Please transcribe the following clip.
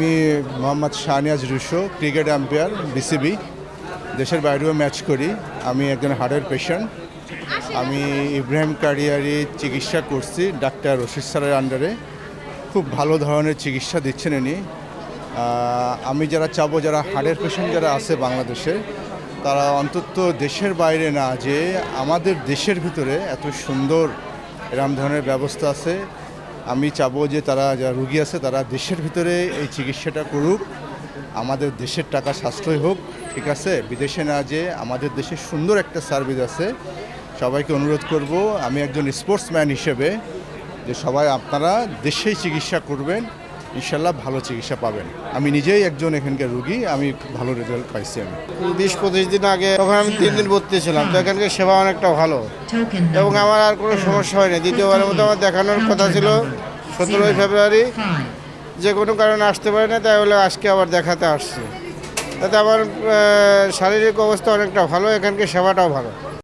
আমি Mohammad Shahniaz Rusho, cricket umpire, BCB. দেশের বাইরেও ম্যাচ করি। আমি একজন হার্টের পেশেন্ট। আমি ইব্রাহিম কারিয়ারি চিকিৎসা করছি ডাক্তার রশিদ স্যারের আন্ডারে। খুব ভালো ধরনের চিকিৎসা দিচ্ছেন ইনি। আমি যারা চাবো, যারা হার্টের পেশেন্ট যারা আছে বাংলাদেশে, তারা অন্তত দেশের বাইরে না, যে আমাদের দেশের ভিতরে এত সুন্দর এরম ধরনের ব্যবস্থা আছে। আমি চাবো যে তারা যারা রুগী আছে তারা দেশের ভিতরে এই চিকিৎসাটা করুক, আমাদের দেশের টাকা সাশ্রয় হোক, ঠিক আছে, বিদেশে না, যে আমাদের দেশে সুন্দর একটা সার্ভিস আছে। সবাইকে অনুরোধ করব, আমি একজন স্পোর্টসম্যান হিসেবে, যে সবাই আপনারা দেশেই চিকিৎসা করবেন, ইনশাল্লাহ ভালো চিকিৎসা পাবেন। আমি নিজেই একজন এখানকার রুগী, আমি ভালো রেজাল্ট পাইছি। আমি 20-25 দিন আগে, তখন আমি 3 দিন ভর্তি ছিলাম, তো এখানকার সেবা অনেকটা ভালো এবং আমার আর কোনো সমস্যা হয়নি। দ্বিতীয়বারের মতো আমার দেখানোর কথা ছিল 17 ফেব্রুয়ারি, যে কোনো কারণে আসতে পারে না, তাই বলে আজকে আবার দেখাতে আসছি। তাতে আমার শারীরিক অবস্থা অনেকটা ভালো, এখানকার সেবাটাও ভালো।